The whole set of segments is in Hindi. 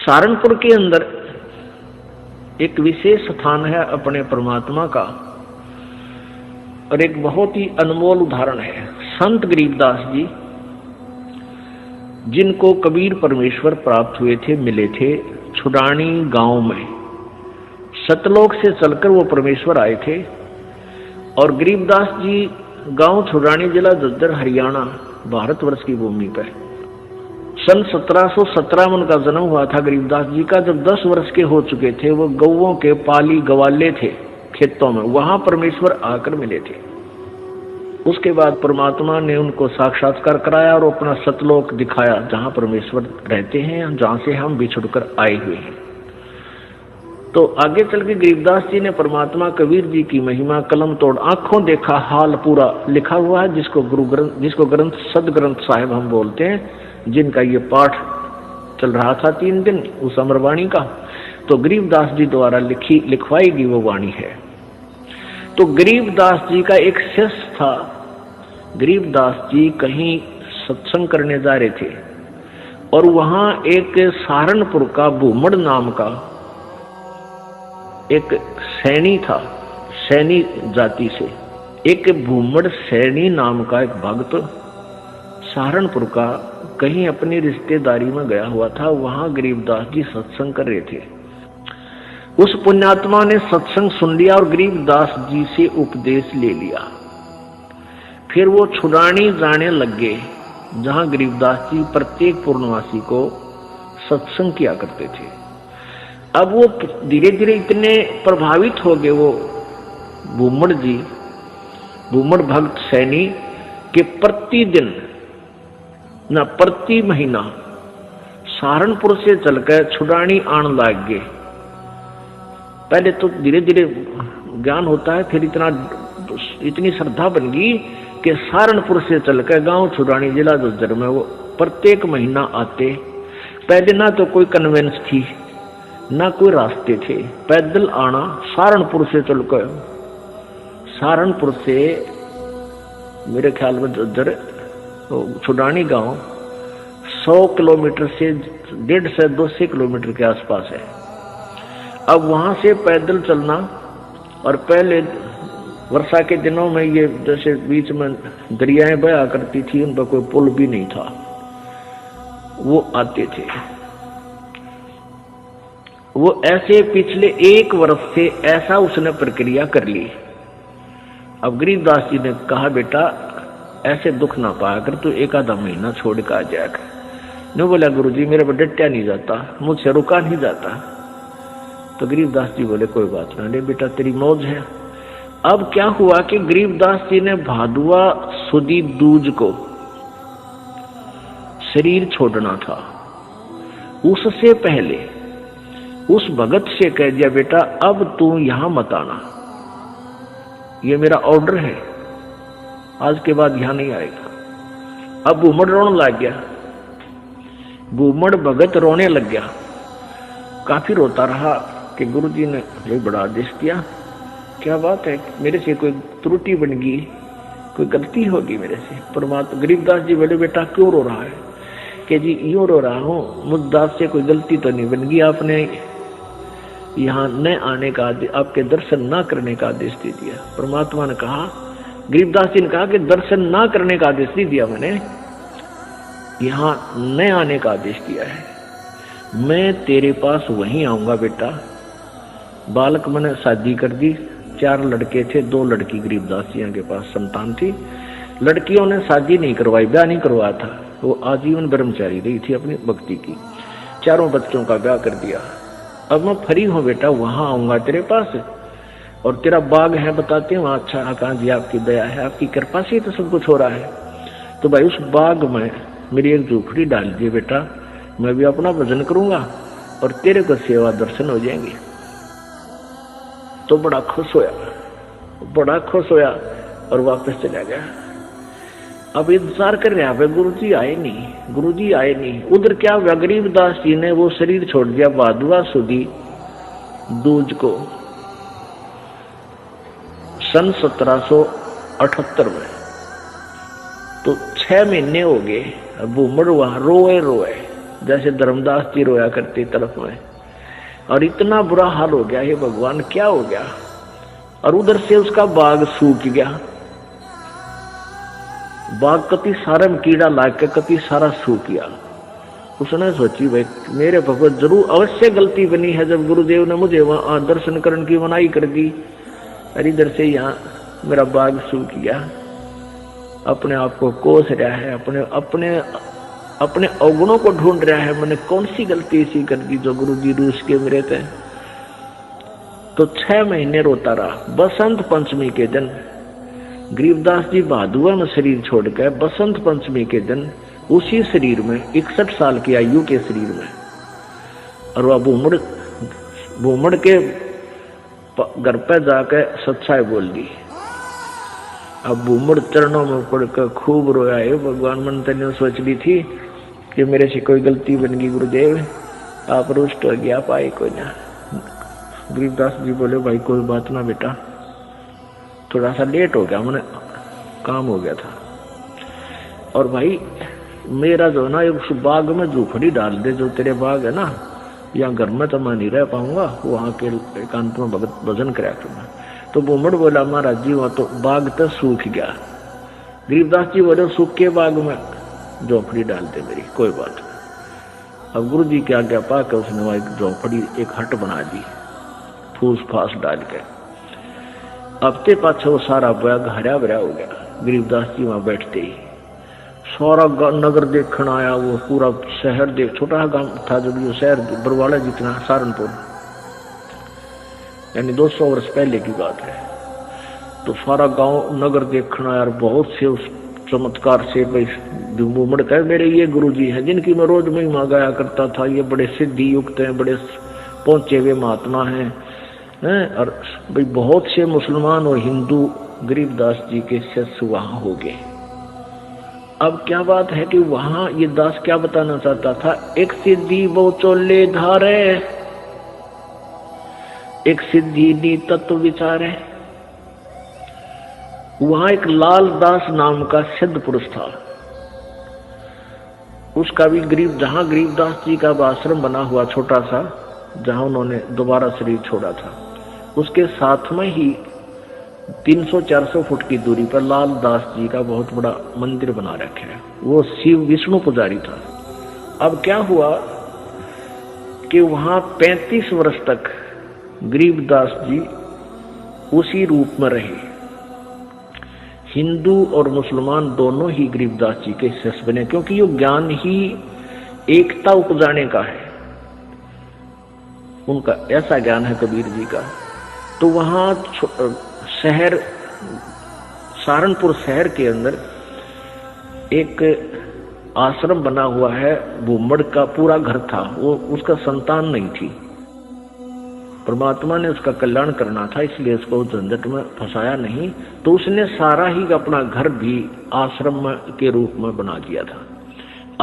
सहारनपुर के अंदर एक विशेष स्थान है अपने परमात्मा का, और एक बहुत ही अनमोल उदाहरण है संत गरीबदास जी, जिनको कबीर परमेश्वर प्राप्त हुए थे, मिले थे छुडानी गांव में। सतलोक से चलकर वो परमेश्वर आए थे, और गरीबदास जी गांव छुडानी, जिला झज्जर, हरियाणा, भारतवर्ष की भूमि पर सन 1717 में उनका जन्म हुआ था। गरीबदास जी का जब 10 वर्ष के हो चुके थे, वो गौओं के पाली गवाले थे खेतों में, वहां परमेश्वर आकर मिले थे। उसके बाद परमात्मा ने उनको साक्षात्कार कराया और अपना सतलोक दिखाया, जहां परमेश्वर रहते हैं, जहां से हम बिछुड़कर आए हुए हैं। तो आगे चल के गरीबदास जी ने परमात्मा कबीर जी की महिमा कलम तोड़ आंखों देखा हाल पूरा लिखा हुआ है, जिसको ग्रंथ सदग्रंथ साहिब हम बोलते हैं, जिनका ये पाठ चल रहा था 3 दिन उस अमरवाणी का। तो गरीबदास जी द्वारा लिखवाई गई वो वाणी है। तो गरीबदास जी का एक शिष्य था। गरीबदास जी कहीं सत्संग करने जा रहे थे, और वहां एक सहारनपुर का भूमड़ नाम का एक सैनी था, सैनी जाति से एक भूमड़ सैनी नाम का एक भक्त सहारनपुर का कहीं अपनी रिश्तेदारी में गया हुआ था। वहां गरीबदास जी सत्संग कर रहे थे। उस पुण्यात्मा ने सत्संग सुन लिया और गरीबदास जी से उपदेश ले लिया। फिर वो छुडानी जाने लग गए, जहां गरीबदास जी प्रत्येक पूर्णवासी को सत्संग किया करते थे। अब वो धीरे धीरे इतने प्रभावित हो गए वो भूमड़ जी, भूमड़ भक्त सैनी, के प्रतिदिन ना प्रति महीना सहारनपुर से चलकर छुडानी आने लग गए। पहले तो धीरे धीरे ज्ञान होता है, फिर इतनी श्रद्धा बन गई कि सहारनपुर से चलकर गांव छुडानी, जिला झज्जर में वो प्रत्येक महीना आते। पहले ना तो कोई कन्वेंस थी, ना कोई रास्ते थे, पैदल आना सहारनपुर से चलकर। सहारनपुर से मेरे ख्याल में झज्जर छुडानी गांव 100 किलोमीटर से 150 से 200 किलोमीटर के आसपास है। अब वहां से पैदल चलना, और पहले वर्षा के दिनों में ये जैसे बीच में दरियाएं बहा करती थी, उन पर कोई पुल भी नहीं था, वो आते थे। वो ऐसे पिछले 1 वर्ष से ऐसा उसने प्रक्रिया कर ली। अब गरीबदास जी ने कहा, बेटा ऐसे दुख ना पाया कर, तू 1 आधा महीना छोड़ कर आ जाएगा। नहीं बोला, गुरुजी मेरे पर डटया नहीं जाता, मुझसे रुका नहीं जाता। तो गरीबदास जी बोले, कोई बात ना, ले बेटा तेरी मौज है। अब क्या हुआ कि गरीबदास जी ने भादुआ सुदी दूज को शरीर छोड़ना था। उससे पहले उस भगत से कह दिया, बेटा अब तू यहां मत आना, ये मेरा ऑर्डर है, आज के बाद यहां नहीं आएगा। अब भूमड़ रोने लग गया, भूमड़ भगत रोने लग गया। काफी रोता रहा कि गुरुजी ने ये बड़ा आदेश दिया, क्या बात है, मेरे से कोई त्रुटि बन गई, कोई गलती होगी मेरे से। परमात्मा गरीबदास जी बोले, बेटा क्यों रो रहा है? कि जी यूं रो रहा हूं, मुझदास से कोई गलती तो नहीं बन गई, आपने यहाँ न आने का, आपके दर्शन ना करने का आदेश दे दिया। परमात्मा ने कहा, गरीबदास जी ने कहा कि दर्शन ना करने का आदेश नहीं दिया मैंने, यहां न आने का आदेश दिया है। मैं तेरे पास वहीं आऊंगा बेटा। बालक मैंने शादी कर दी, 4 लड़के थे, 2 लड़की गरीबदास जी के पास संतान थी। लड़कियों ने शादी नहीं करवाई, ब्याह नहीं करवाया था, वो आजीवन ब्रह्मचारी रही थी अपनी भक्ति की। 4 बच्चों का ब्याह कर दिया। अब मैं फ्री हूं बेटा, वहां आऊंगा तेरे पास, और तेरा बाग है बताते हैं वहां, अच्छा कहाँ जी आपकी दया है, आपकी कृपा से तो सब कुछ हो रहा है। तो भाई उस बाग में मेरी एक झोपड़ी डाल दिए बेटा, मैं भी अपना भजन करूंगा और तेरे को सेवा दर्शन हो जाएंगे। तो बड़ा खुश होया और वापस चला गया। अब इंतजार कर रहा है, गुरुजी आए नहीं। उधर क्या हुआ, गरीबदास जी ने वो शरीर छोड़ दिया भादुआ सुदी दूज को सन 1778 में। तो 6 महीने हो गए। भूमड़ वहां रोए जैसे धर्मदास जी रोया करते तरफ में। और इतना बुरा हाल हो गया, हे भगवान क्या हो गया। और उधर से उसका बाग सूख गया, बाग कति सारे में कीड़ा लाग के कति सारा सूख गया। उसने सोची भाई मेरे भगवत जरूर अवश्य गलती बनी है जब गुरुदेव ने मुझे वहां दर्शन करने की मनाही कर दी। और इधर से यहाँ मेरा बाग सूख गया। अपने आप को कोस रहा है, अपने अवगुणों को ढूंढ रहा है, मैंने कौन सी गलती ऐसी कर दी जो गुरु जी रूस के मेरे थे। तो 6 महीने रोता रहा। बसंत पंचमी के दिन गरीबदास जी बहादुआ में शरीर छोड़कर बसंत पंचमी के दिन उसी शरीर में 61 साल की आयु के शरीर में, और वह भूमड़ के घर पर जाकर सच्चाई बोल दी। अब भूमड़ चरणों में पड़कर खूब रोया, है भगवान मन तने सोच ली थी कि मेरे से कोई गलती बन गई गुरुदेव, आप रुष्ट हो गया पाए कोई ना। गरीबदास जी बोले भाई कोई बात ना बेटा, थोड़ा सा लेट हो गया, मैंने काम हो गया था। और भाई मेरा जो ना उस बाग में झूपड़ी डाल दे, जो तेरे बाग है ना, यहाँ घर में तो मैं नहीं रह पाऊंगा, वहां के एकांत में भगत भजन कराया तुम्हें। तो भूमड़ बोला महाराज जी वहां तो बाग तो सूख गया। गरीबदास जी बोले सूख के बाग में झोपड़ी डाल दे मेरी, कोई बात नहीं। अब गुरु जी की आज्ञा पाकर उसने वहां एक झोपड़ी एक हट बना दी फूस फास डाल के। हफ्ते पाछे वो सारा बाग हरा भरा हो गया। गरीबदास जी वहां बैठते ही सारा नगर देखने आया, वो पूरा शहर देख, छोटा गांव था जब ये शहर बरवाड़ा जितना, सहारनपुर, यानी 200 वर्ष पहले की बात है। तो सारा गांव नगर देखना यार, बहुत से उस चमत्कार से भाई भूमड़ कहे मेरे ये गुरुजी हैं जिनकी मैं रोज महिमा गाया करता था, ये बड़े सिद्धि युक्त हैं, बड़े पहुंचे हुए महात्मा हैं। और भाई बहुत से मुसलमान और हिंदू गरीबदास जी के शिष्य वहां हो गए। अब क्या बात है कि वहां ये दास क्या बताना चाहता था, एक सिद्धि वो चोले धारे, एक सिद्धि दी तत्व विचारे। वहां एक लाल दास नाम का सिद्ध पुरुष था, उसका भी जहां गरीबदास जी का आश्रम बना हुआ छोटा सा, जहां उन्होंने दोबारा शरीर छोड़ा था, उसके साथ में ही 300-400 फुट की दूरी पर लाल दास जी का बहुत बड़ा मंदिर बना रखा है। वो शिव विष्णु पुजारी था। अब क्या हुआ कि वहां 35 वर्ष तक गरीबदास जी उसी रूप में रहे। हिंदू और मुसलमान दोनों ही गरीबदास जी के शिष्य बने, क्योंकि ये ज्ञान ही एकता उपजाने का है, उनका ऐसा ज्ञान है कबीर जी का। तो वहां शहर सहारनपुर शहर के अंदर एक आश्रम बना हुआ है, भूमड़ का पूरा घर था, वो उसका संतान नहीं थी। परमात्मा ने उसका कल्याण करना था, इसलिए उसको झंझट में फंसाया नहीं, तो उसने सारा ही अपना घर भी आश्रम के रूप में बना दिया था।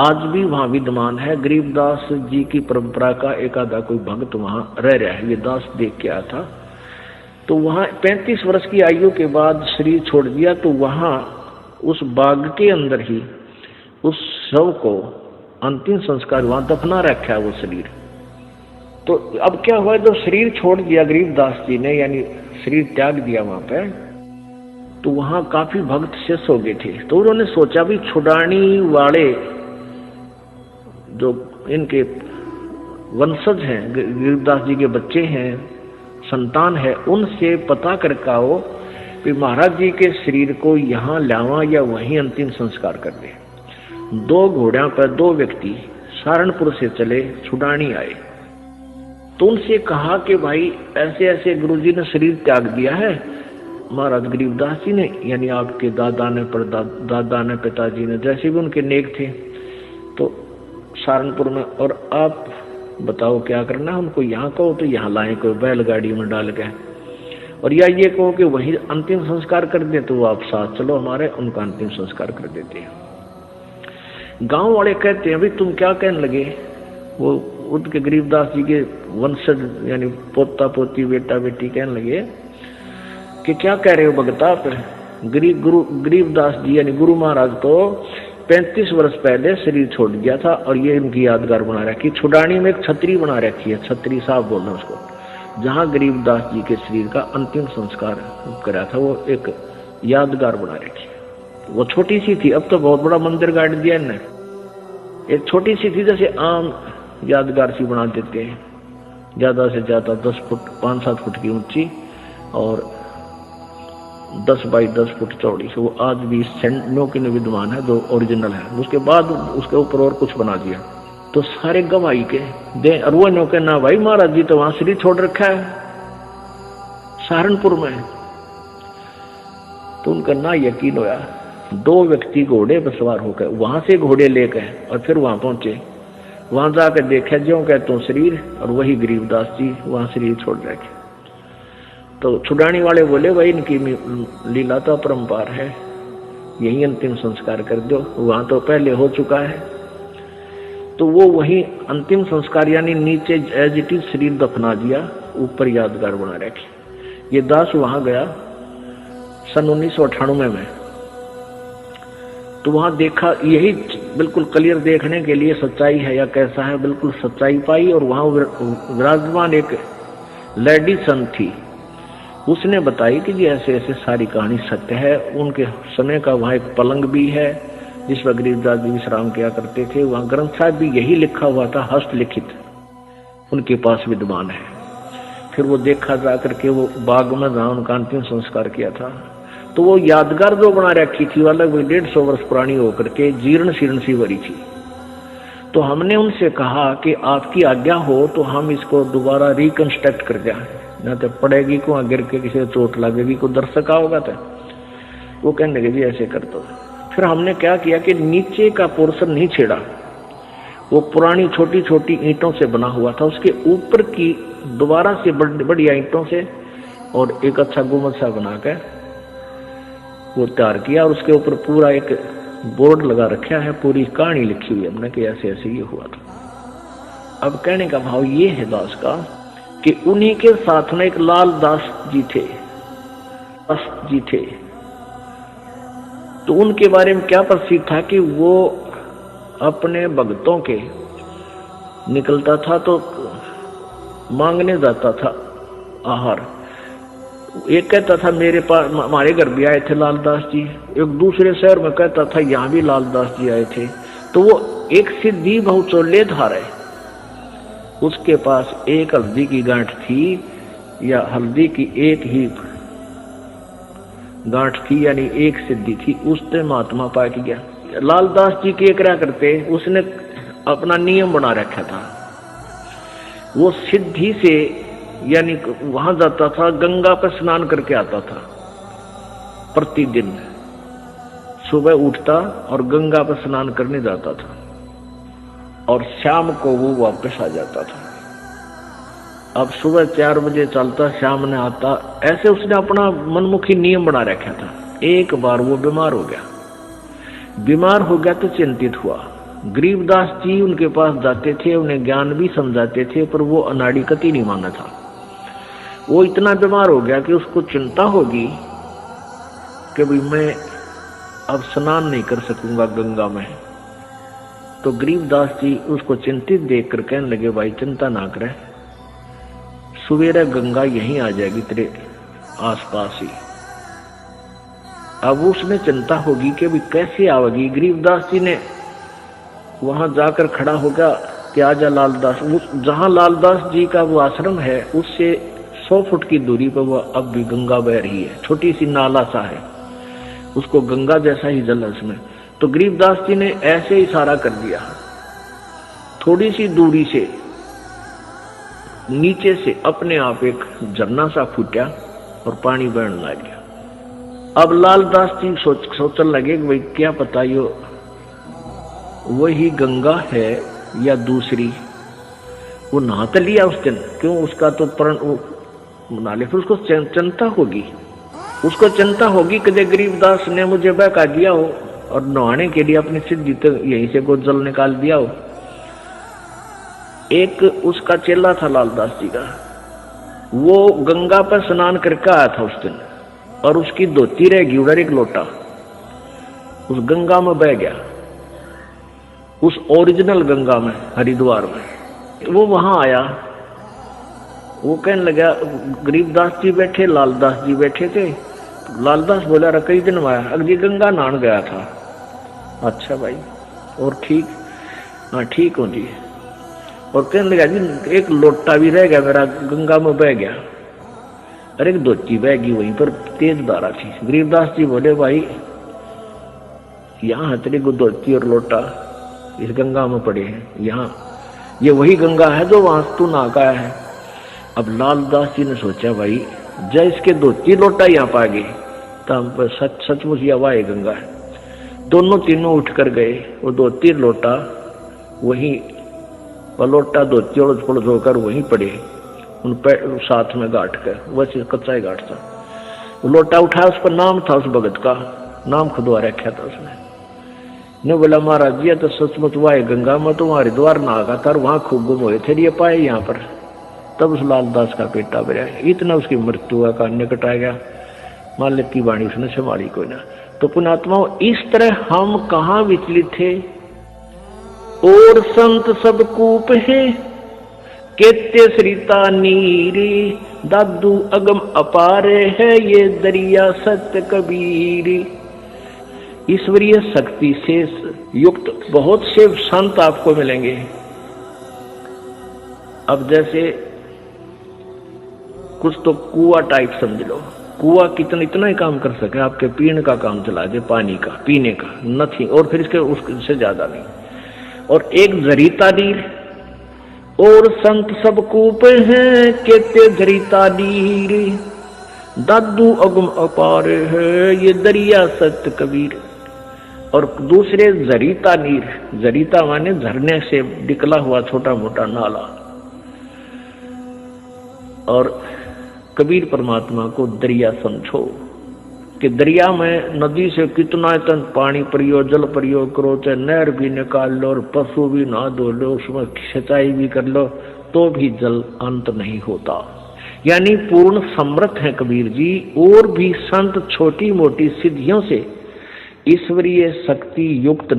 आज भी वहां विद्यमान है। गरीबदास जी की परंपरा का एक आधा कोई भक्त वहां रह रहा है, ये दास देख के आया था। तो वहां 35 वर्ष की आयु के बाद शरीर छोड़ दिया, तो वहां उस बाग के अंदर ही उस शव को अंतिम संस्कार वहां दफना रखा है वो शरीर। तो अब क्या हुआ, जब शरीर छोड़ दिया गरीबदास जी ने, यानी शरीर त्याग दिया वहां पे, तो वहां काफी भक्त शिष्य हो गए थे। तो उन्होंने सोचा भी छुड़ानी वाले जो इनके वंशज हैं, गरीबदास जी के बच्चे हैं, संतान है, उनसे पता करके आओ कि महाराज जी के शरीर को यहाँ लावा या वहीं अंतिम संस्कार कर दे। 2 घोड़ों पर 2 व्यक्ति सहारनपुर से चले, छुड़ानी आए। तो उनसे कहा कि भाई ऐसे ऐसे गुरुजी ने शरीर त्याग दिया है, महाराज गरीबदास जी ने, यानी आपके दादा ने, दादा ने, पिताजी ने, जैसे भी उनके नेक थे, तो सहारनपुर में, और आप बताओ क्या करना है उनको, यहाँ कहो तो यहाँ लाए कोई बैलगाड़ी में डाल के, और या ये कहो कि वही अंतिम संस्कार कर दे, तो वो आप साथ चलो हमारे, उनका अंतिम संस्कार कर देते हैं। गांव वाले कहते हैं भाई तुम क्या कहने लगे, वो उनके गरीबदास जी के वंशज यानी पोता पोती बेटा बेटी कहने लगे कि क्या कह रहे हो भगत आप, गरीबदास जी यानी गुरु महाराज तो 35 वर्ष पहले शरीर छोड़ दिया था और ये इनकी यादगार बना रखी। छुड़ानी में एक छतरी बना रखी है, छतरी साहब बोलना उसको, जहाँ गरीबदास जी के शरीर का अंतिम संस्कार करा था, वो एक यादगार बना रखी है। वो छोटी सी थी, अब तो बहुत बड़ा मंदिर गाड़ दिया इन्हें। एक छोटी सी थी, जैसे आम यादगार सी बना देते हैं, ज्यादा से ज्यादा 10 फुट 5-7 फुट की ऊंची और 10 बाई 10 फुट चौड़ी। वो आज भी सेंटनों की विद्यमान है, जो ओरिजिनल है। उसके बाद उसके ऊपर और कुछ बना दिया, तो सारे गवाही के दे। और वो नो के ना भाई महाराज जी तो वहां शरीर छोड़ रखा है सहारनपुर में। तो उनका ना यकीन होया, 2 व्यक्ति घोड़े पर सवार होकर वहां से घोड़े लेकर और फिर वहां पहुंचे। वहां जाकर देखा जो कहते तो शरीर, और वही गरीबदास जी वहां शरीर छोड़ रखे। तो छुड़ानी वाले बोले भाई इनकी लीला तो अपरंपार है, यही अंतिम संस्कार कर दो, वहां तो पहले हो चुका है। तो वो वही अंतिम संस्कार यानी नीचे एज इट इज शरीर दफना दिया, ऊपर यादगार बना रखी। ये दास वहां गया सन 1998 में, तो वहां देखा यही बिल्कुल क्लियर देखने के लिए सच्चाई है या कैसा है, बिल्कुल सच्चाई पाई। और वहां विराजमान एक लेडी संत थी, उसने बताई कि जी ऐसे ऐसे सारी कहानी सत्य है। उनके समय का वहाँ एक पलंग भी है जिस पर गरीबदास जी विश्राम किया करते थे। वहाँ ग्रंथ साहब भी यही लिखा हुआ था, हस्तलिखित उनके पास विद्यमान है। फिर वो देखा जा करके वो बाग में जहाँ उनका अंतिम संस्कार किया था, तो वो यादगार जो बना रखी थी वो अलग 150 वर्ष पुरानी होकर के जीर्ण शीर्ण सी भरी थी। तो हमने उनसे कहा कि आपकी आज्ञा हो तो हम इसको दोबारा रिकंस्ट्रक्ट कर दें, ना तो पड़ेगी को गिर के किसी को चोट लगेगी, को दर्शक होगा। तो वो कहने लगे जी ऐसे कर दो। फिर हमने क्या किया कि नीचे का पोर्शन नहीं छेड़ा, वो पुरानी छोटी छोटी ईंटों से बना हुआ था, उसके ऊपर की दोबारा से बढ़िया ईंटों से और एक अच्छा गुम्बद सा बनाकर वो तैयार किया। और उसके ऊपर पूरा एक बोर्ड लगा रखा है, पूरी कहानी लिखी हुई हमने कि ऐसे ऐसे ये हुआ था। अब कहने का भाव ये है दास का कि उन्हीं के साथ में एक लाल दास जी थे। तो उनके बारे में क्या प्रसिद्ध था कि वो अपने भक्तों के निकलता था तो मांगने जाता था आहार। एक कहता था मेरे पास हमारे घर भी आए थे लालदास जी, एक दूसरे शहर में कहता था यहाँ भी लालदास जी आए थे। तो वो एक सिद्धि बहुचोलेधार है, उसके पास एक हल्दी की गांठ थी या हल्दी की एक ही गांठ थी, यानी एक सिद्धि थी, उसने महात्मा पा गया। लालदास जी के क्या करते, उसने अपना नियम बना रखा था। वो सिद्धि से यानी वहां जाता था, गंगा पर स्नान करके आता था प्रतिदिन। सुबह उठता और गंगा पर स्नान करने जाता था और शाम को वो वापस आ जाता था। अब सुबह 4 बजे चलता, शाम ने आता, ऐसे उसने अपना मनमुखी नियम बना रखा था। एक बार वो बीमार हो गया तो चिंतित हुआ। गरीबदास जी उनके पास जाते थे, उन्हें ज्ञान भी समझाते थे, पर वो अनाड़िकति नहीं माना था। वो इतना बीमार हो गया कि उसको चिंता होगी कि भाई मैं अब स्नान नहीं कर सकूंगा गंगा में। तो गरीबदास जी उसको चिंतित देखकर कहने लगे भाई चिंता ना करे, सवेरे गंगा यहीं आ जाएगी तेरे आसपास ही। अब उसने चिंता होगी कि भाई कैसे आवेगी। गरीबदास जी ने वहां जाकर खड़ा होगा कि आजा लालदास। जहां लालदास जी का वो आश्रम है उससे 100 फुट की दूरी पर वो अब भी गंगा बह रही है, छोटी सी नाला सा है, उसको गंगा जैसा ही जल है उसमें। तो गरीबदास जी ने ऐसे इशारा कर दिया, थोड़ी सी दूरी से नीचे से अपने आप एक झरना सा फूटा और पानी बहने लग गया। अब लालदास जी सोचने लगे कि भाई क्या पता ये वही गंगा है या दूसरी। वो नहा तो लिया उस दिन, क्यों उसका तो प्रण बना ले, फिर उसको चिंता होगी कि गरीबदास ने मुझे बहका दिया हो और नहाने के लिए अपनी सिद्धि तो यहीं से को जल निकाल दिया हो। एक उसका चेला था लालदास जी का, वो गंगा पर स्नान करके आया था उस दिन, और उसकी धोती रह गई उधर एक लोटा उस गंगा में बह गया। उस ओरिजिनल गंगा में, हरिद्वार में। वो वहां आया, वो कहने लगा, गरीबदास जी बैठे, लालदास जी बैठे थे। लालदास बोला, रहा कई दिन में आया, अगली गंगा नहान गया था। अच्छा भाई, और ठीक? हाँ ठीक हूँ जी। और कहने लगा, जी एक लोटा भी रह गया मेरा, गंगा में बह गया। अरे एक धोती बह गई, वहीं पर तेज धारा थी। गरीबदास जी बोले, भाई यहाँ तेरी धोती और लोटा इस गंगा में पड़े हैं, यहाँ ये वही गंगा है जो वहां तू नहा का है। अब लालदास जी ने सोचा, भाई जय इसके धोती लोटा यहाँ पा गए तो सचमुच यह वाह गंगा है। दोनों तीनों उठ कर गए, वो धोती लोटा वही, लोटा धोती और पड़ोस होकर वहीं पड़े, उन साथ में गांठ कर, वैसे कच्चा ही गांठ था। वो लोटा उठा, उस पर नाम था उस भगत का, नाम खुदवा रखा था उसने। ने बोला, महाराज जी तो सचमुच वाह गंगा में तो हरिद्वार नहा था, वहां खूब गुम हुए थे, ये पाए यहाँ पर। तब उस लालदास का पेटा भरा, इतना उसकी मृत्यु का निकट आ गया। मालिक की वाणी उसने संभाली कोई ना। तो पुण्यात्माओं, इस तरह हम कहाँ विचलित थे। और संत सब कूप है, केते सरिता नीरी, दादू अगम अपारे है, ये दरिया सत्य कबीरी। ईश्वरीय शक्ति से युक्त बहुत से संत आपको मिलेंगे। अब जैसे कुछ तो कुआ टाइप समझ लो, कुआ इतना ही काम कर सके, आपके पीने का काम चला दे, पानी का पीने का नथिंग, और फिर इसके उससे ज्यादा नहीं। और एक जरीता नीर, और संत सब कूप हैं, केते जरीता नीर, दादू अगम अपार है, ये दरिया सत्य कबीर। और दूसरे जरीता नीर, जरीता माने झरने से निकला हुआ छोटा मोटा नाला। और कबीर परमात्मा को दरिया समझो कि दरिया में नदी से कितना इतना पानी प्रयोग, जल प्रयोग करो, चाहे नहर भी निकाल लो और पशु भी नहा धो लो, उसमें सिंचाई भी कर लो, तो भी जल अंत नहीं होता। यानी पूर्ण समर्थ है कबीर जी। और भी संत छोटी मोटी सिद्धियों से ईश्वरीय शक्ति युक्त